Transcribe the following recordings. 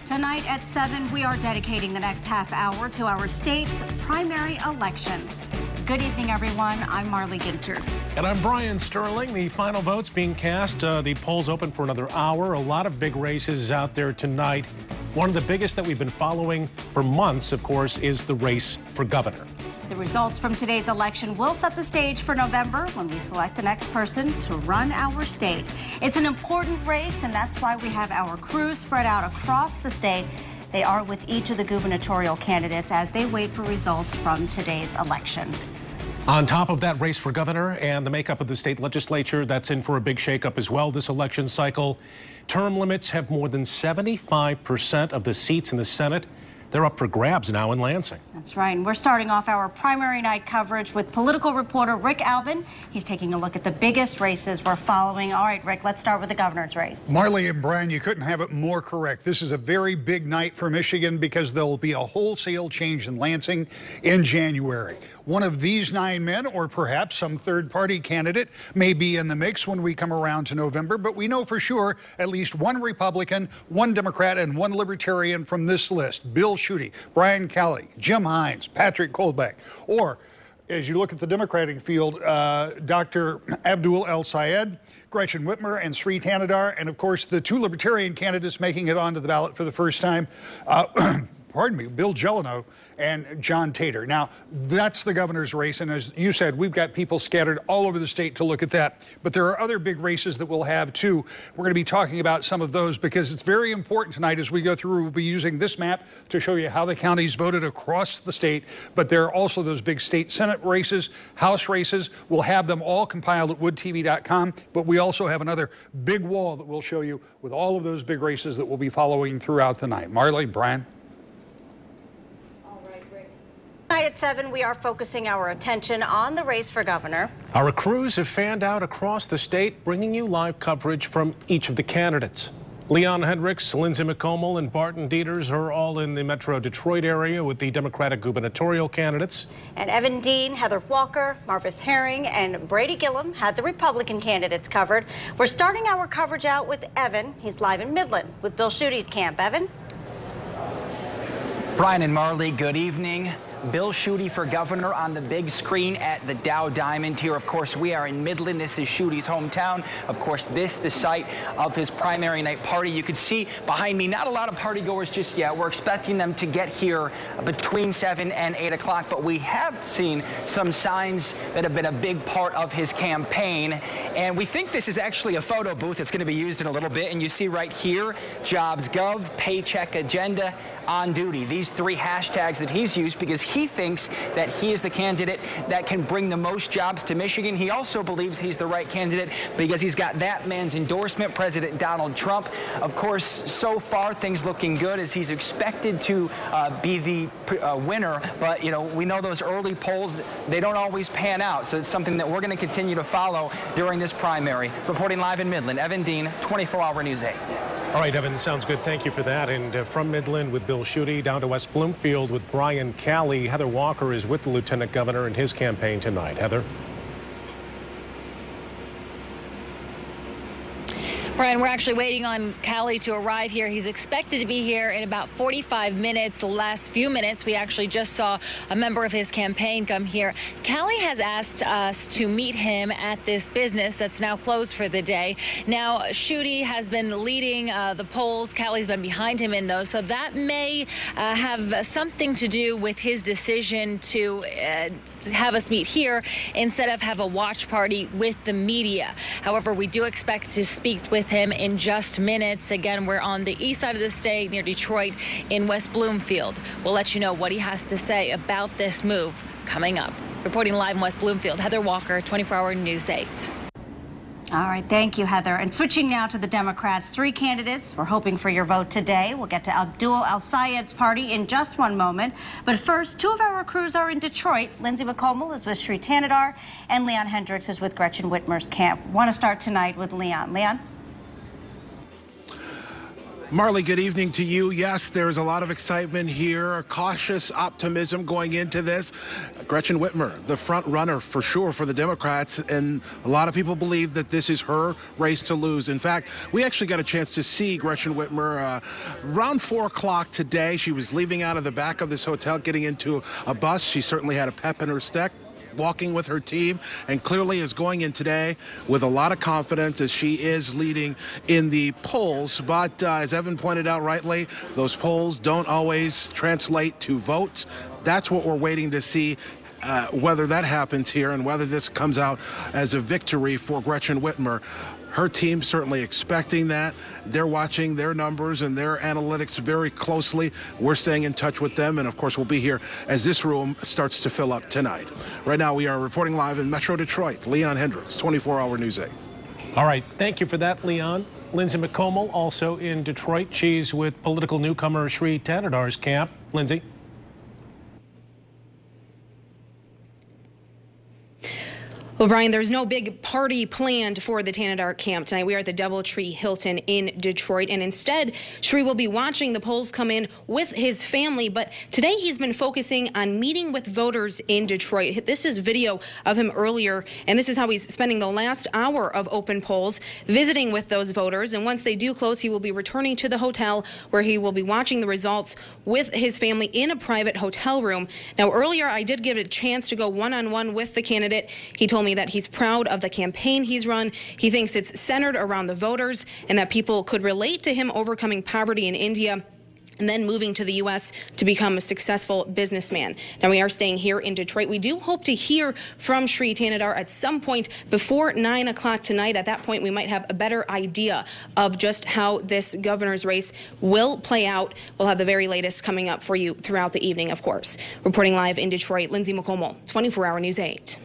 Tonight at 7, we are dedicating the next half hour to our state's primary election. Good evening, everyone. I'm Marley Ginter. And I'm Brian Sterling. The final votes being cast. The polls open for another hour. A lot of big races out there tonight. One of the biggest that we've been following for months, of course, is the race for governor. The results from today's election will set the stage for November when we select the next person to run our state. It's an important race, and that's why we have our crews spread out across the state. They are with each of the gubernatorial candidates as they wait for results from today's election. On top of that race for governor and the makeup of the state legislature, that's in for a big shakeup as well this election cycle. Term limits have more than 75% of the seats in the Senate. They're up for grabs now in Lansing. That's right. And we're starting off our primary night coverage with political reporter Rick Alvin. He's taking a look at the biggest races we're following. All right, Rick, let's start with the governor's race. Marley and Brian, you couldn't have it more correct. This is a very big night for Michigan because there will be a wholesale change in Lansing in January. One of these 9 men, or perhaps some third-party candidate, may be in the mix when we come around to November, but we know for sure at least one Republican, one Democrat, and one Libertarian from this list. Bill Schuette, Brian Kelly, Jim Hines, Patrick Kolbeck, or, as you look at the Democratic field, Dr. Abdul El-Sayed, Gretchen Whitmer, and Sri Thanedar, and of course the 2 Libertarian candidates making it onto the ballot for the first time. Pardon me, Bill Gelano and John Tater. Now, that's the governor's race, and as you said, we've got people scattered all over the state to look at that. But there are other big races that we'll have, too. We're going to be talking about some of those because it's very important tonight as we go through. We'll be using this map to show you how the counties voted across the state, but there are also those big state Senate races, House races. We'll have them all compiled at woodtv.com, but we also have another big wall that we'll show you with all of those big races that we'll be following throughout the night. Marley, Brian? Tonight at 7, we are focusing our attention on the race for governor. Our crews have fanned out across the state, bringing you live coverage from each of the candidates. Leon Hendricks, Lindsay McComal, and Barton Dieters are all in the Metro Detroit area with the Democratic gubernatorial candidates. And Evan Dean, Heather Walker, Marvis Herring, and Brady Gillum had the Republican candidates covered. We're starting our coverage out with Evan. He's live in Midland with Bill Schuette's camp. Evan? Brian and Marley, good evening. Bill Schuette for governor on the big screen at the Dow Diamond here. Of course, we are in Midland. This is Schuette's hometown. Of course, this the site of his primary night party. You can see behind me, not a lot of party goers just yet. We're expecting them to get here between 7 and 8 o'clock, but we have seen some signs that have been a big part of his campaign. And we think this is actually a photo booth that's going to be used in a little bit. And you see right here, Jobs Gov, Paycheck Agenda, On Duty. These 3 hashtags that he's used because he thinks that he is the candidate that can bring the most jobs to Michigan. He also believes he's the right candidate because he's got that man's endorsement, President Donald Trump. Of course, so far things looking good as he's expected to be the winner. But, you know, we know those early polls, they don't always pan out. So it's something that we're going to continue to follow during this primary. Reporting live in Midland, Evan Dean, 24-Hour News 8. All right, Evan, sounds good. Thank you for that. And from Midland with Bill Schuette down to West Bloomfield with Brian Kelly. Heather Walker is with the lieutenant governor in his campaign tonight. Heather? Brian, we're actually waiting on Callie to arrive here. He's expected to be here in about 45 minutes. The last few minutes, we actually just saw a member of his campaign come here. Callie has asked us to meet him at this business that's now closed for the day. Now, Schuette has been leading the polls. Callie's been behind him in those. So that may have something to do with his decision to have us meet here instead of have a watch party with the media. However, we do expect to speak with him in just minutes. Again, we're on the east side of the state near Detroit in West Bloomfield. We'll let you know what he has to say about this move coming up. Reporting live in West Bloomfield, Heather Walker, 24-Hour News 8. All right, thank you, Heather. And switching now to the Democrats, 3 candidates. We're hoping for your vote today. We'll get to Abdul El-Sayed's party in just one moment. But first, 2 of our crews are in Detroit. Lindsay McComal is with Sri Thanedar, and Leon Hendricks is with Gretchen Whitmer's camp. Want to start tonight with Leon. Leon? Marley, good evening to you. Yes, there's a lot of excitement here, cautious optimism going into this. Gretchen Whitmer, the front runner for sure for the Democrats, and a lot of people believe that this is her race to lose. In fact, we actually got a chance to see Gretchen Whitmer around 4 o'clock today. She was leaving out of the back of this hotel, getting into a bus. She certainly had a pep in her step, walking with her team, and clearly is going in today with a lot of confidence as she is leading in the polls. But as Evan pointed out rightly, those polls don't always translate to votes. That's what we're waiting to see, whether that happens here and whether this comes out as a victory for Gretchen Whitmer. Her team certainly expecting that. They're watching their numbers and their analytics very closely. We're staying in touch with them, and of course we'll be here as this room starts to fill up tonight. Right now we are reporting live in Metro Detroit. Leon Hendricks, 24-hour News 8. All right, thank you for that, Leon. Lindsay McComal also in Detroit. She's with political newcomer Shri Tanadar's camp. Lindsay. Well, Brian, there's no big party planned for the Tanadar camp tonight. We are at the DoubleTree Hilton in Detroit, and instead, Shri will be watching the polls come in with his family. But today, he's been focusing on meeting with voters in Detroit. This is video of him earlier, and this is how he's spending the last hour of open polls, visiting with those voters. And once they do close, he will be returning to the hotel where he will be watching the results with his family in a private hotel room. Now, earlier, I did give it a chance to go one-on-one with the candidate. He told me that he's proud of the campaign he's run. He thinks it's centered around the voters and that people could relate to him overcoming poverty in India and then moving to the U.S. to become a successful businessman. Now, we are staying here in Detroit. We do hope to hear from Shri Tanadar at some point before 9 o'clock tonight. At that point, we might have a better idea of just how this governor's race will play out. We'll have the very latest coming up for you throughout the evening, of course. Reporting live in Detroit, Lindsay McComal, 24-hour News 8.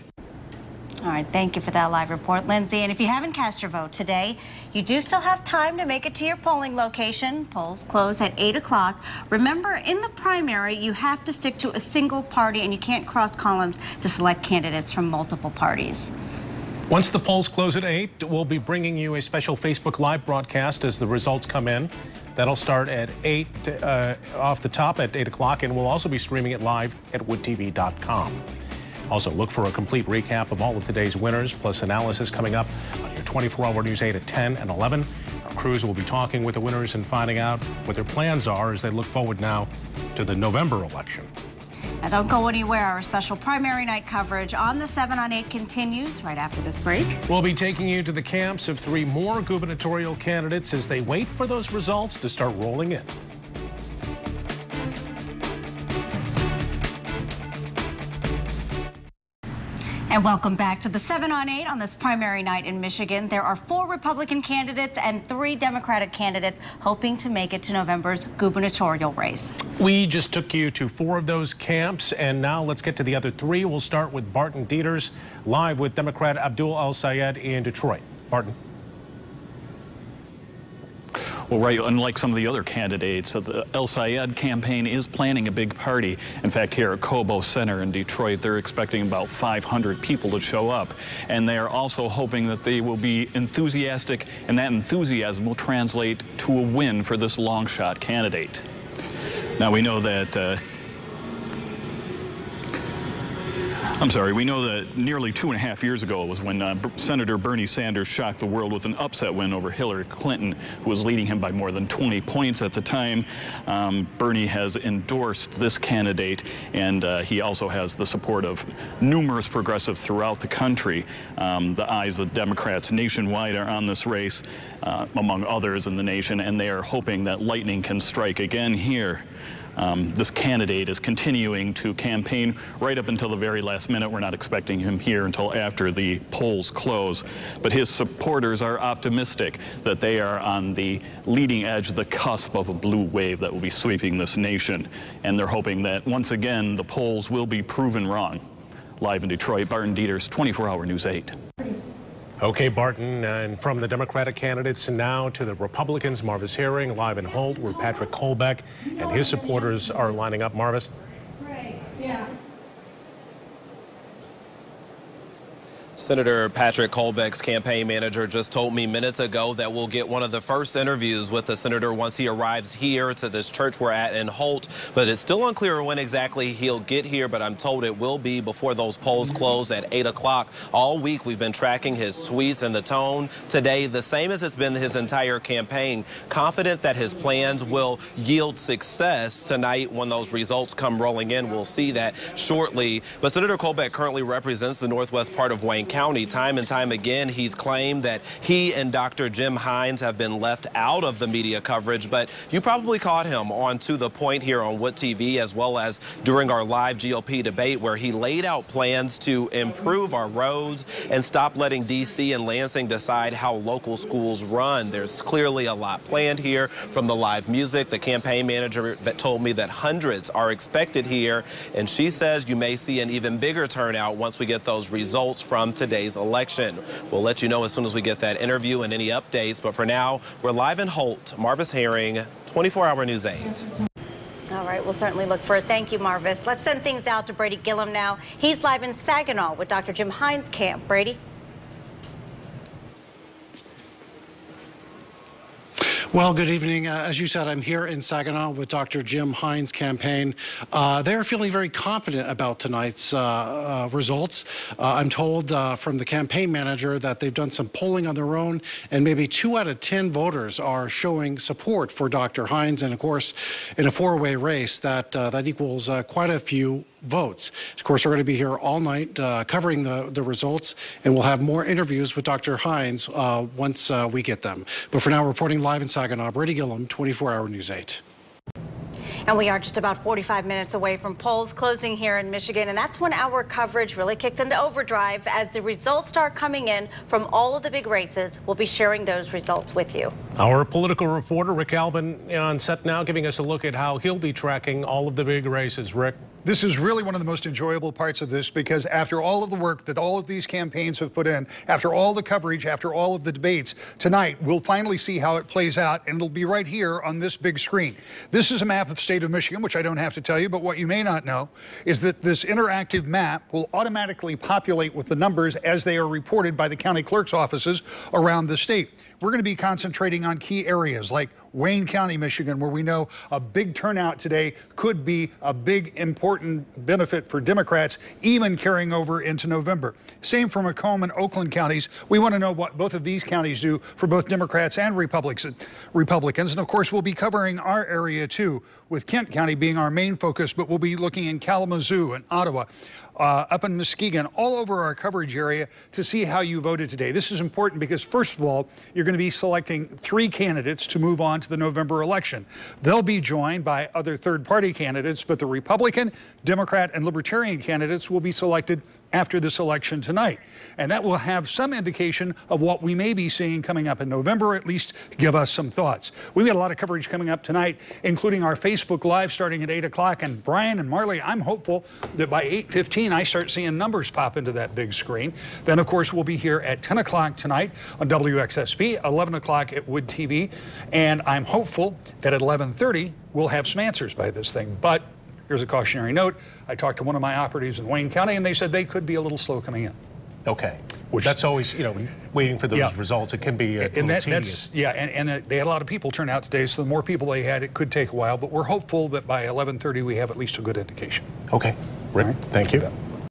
All right, thank you for that live report, Lindsay. And if you haven't cast your vote today, you do still have time to make it to your polling location. Polls close at 8 o'clock. Remember, in the primary, you have to stick to a single party, and you can't cross columns to select candidates from multiple parties. Once the polls close at 8, we'll be bringing you a special Facebook Live broadcast as the results come in. That'll start at 8, off the top at 8 o'clock, and we'll also be streaming it live at woodtv.com. Also, look for a complete recap of all of today's winners, plus analysis coming up on your 24-hour News 8 at 10 and 11. Our crews will be talking with the winners and finding out what their plans are as they look forward now to the November election. Now, don't go anywhere. Our special primary night coverage on the 7 on 8 continues right after this break. We'll be taking you to the camps of 3 more gubernatorial candidates as they wait for those results to start rolling in. And welcome back to the 7 on 8 on this primary night in Michigan. There are 4 Republican candidates and 3 Democratic candidates hoping to make it to November's gubernatorial race. We just took you to 4 of those camps, and now let's get to the other 3. We'll start with Barton Dieters, live with Democrat Abdul Al-Sayed in Detroit. Barton. Well, right, unlike some of the other candidates, the El-Sayed campaign is planning a big party. In fact, here at Cobo Center in Detroit, they're expecting about 500 people to show up. And they are also hoping that they will be enthusiastic, and that enthusiasm will translate to a win for this long-shot candidate. Now, we know that we know that nearly 2.5 years ago was when Senator Bernie Sanders shocked the world with an upset win over Hillary Clinton, who was leading him by more than 20 points at the time. Bernie has endorsed this candidate, and he also has the support of numerous progressives throughout the country. The eyes of Democrats nationwide are on this race, among others in the nation, and they are hoping that lightning can strike again here. This candidate is continuing to campaign right up until the very last minute. We're not expecting him here until after the polls close. But his supporters are optimistic that they are on the leading edge, the cusp of a blue wave that will be sweeping this nation. And they're hoping that once again the polls will be proven wrong. Live in Detroit, Barton Dieters, 24-hour News 8. Okay, Barton, and from the Democratic candidates now to the Republicans, Marvis Herring, live in Holt, where Patrick Colbeck and his supporters are lining up. Marvis? Right, yeah. Senator Patrick Colbeck's campaign manager just told me minutes ago that we'll get one of the first interviews with the senator once he arrives here to this church we're at in Holt. But it's still unclear when exactly he'll get here, but I'm told it will be before those polls close at 8 o'clock. All week we've been tracking his tweets and the tone today, the same as it's been his entire campaign, confident that his plans will yield success tonight when those results come rolling in. We'll see that shortly. But Senator Colbeck currently represents the northwest part of Wayne County. Time and time again, he's claimed that he and Dr. Jim Hines have been left out of the media coverage, but you probably caught him on To the Point here on Wood TV, as well as during our live GOP debate, where he laid out plans to improve our roads and stop letting D.C. and Lansing decide how local schools run. There's clearly a lot planned here from the live music. The campaign manager that told me that hundreds are expected here, and she says you may see an even bigger turnout once we get those results from today's election. We'll let you know as soon as we get that interview and any updates, but for now, we're live in Holt. Marvis Herring, 24-Hour News 8. All right, we'll certainly look for it. Thank you, Marvis. Let's send things out to Brady Gillum now. He's live in Saginaw with Dr. Jim Hines' camp. Brady? Well, good evening. As you said, I'm here in Saginaw with Dr. Jim Hines' campaign. They're feeling very confident about tonight's results. I'm told from the campaign manager that they've done some polling on their own, and maybe 2 out of 10 voters are showing support for Dr. Hines. And of course, in a four-way race, that equals quite a few votes. Of course, we're going to be here all night covering the results, and we'll have more interviews with Dr. Hines once we get them. But for now, reporting live in Saginaw, Brady Gillum, 24-Hour News 8. And we are just about 45 minutes away from polls closing here in Michigan, and that's when our coverage really kicks into overdrive. As the results start coming in from all of the big races, we'll be sharing those results with you. Our political reporter, Rick Albin, on set now, giving us a look at how he'll be tracking all of the big races. Rick? This is really one of the most enjoyable parts of this, because after all of the work that all of these campaigns have put in, after all the coverage, after all of the debates, tonight we'll finally see how it plays out, and it'll be right here on this big screen. This is a map of the state of Michigan, which I don't have to tell you, but what you may not know is that this interactive map will automatically populate with the numbers as they are reported by the county clerk's offices around the state. We're going to be concentrating on key areas like Wayne County, Michigan, where we know a big turnout today could be a big, important benefit for Democrats, even carrying over into November. Same for Macomb and Oakland counties. We want to know what both of these counties do for both Democrats and Republicans. And of course, we'll be covering our area too, with Kent County being our main focus, but we'll be looking in Kalamazoo and Ottawa, up in Muskegon, all over our coverage area to see how you voted today. This is important because, first of all, you're going to be selecting 3 candidates to move on to the November election. They'll be joined by other third-party candidates, but the Republican, Democrat, and Libertarian candidates will be selected after this election tonight. And that will have some indication of what we may be seeing coming up in November, or at least give us some thoughts. We've got a lot of coverage coming up tonight, including our Facebook Live starting at 8 o'clock. And Brian and Marley, I'm hopeful that by 8:15 I start seeing numbers pop into that big screen. Then, of course, we'll be here at 10 o'clock tonight on WXSP, 11 o'clock at Wood TV. And I'm hopeful that at 11:30 we'll have some answers by this thing. But here's a cautionary note. I talked to one of my operatives in Wayne County, and they said they could be a little slow coming in. Okay. Which, that's always, waiting for those results. It can be tedious. And they had a lot of people turn out today, so the more people they had, it could take a while. But we're hopeful that by 11:30 we have at least a good indication. Okay. Rick, thank you.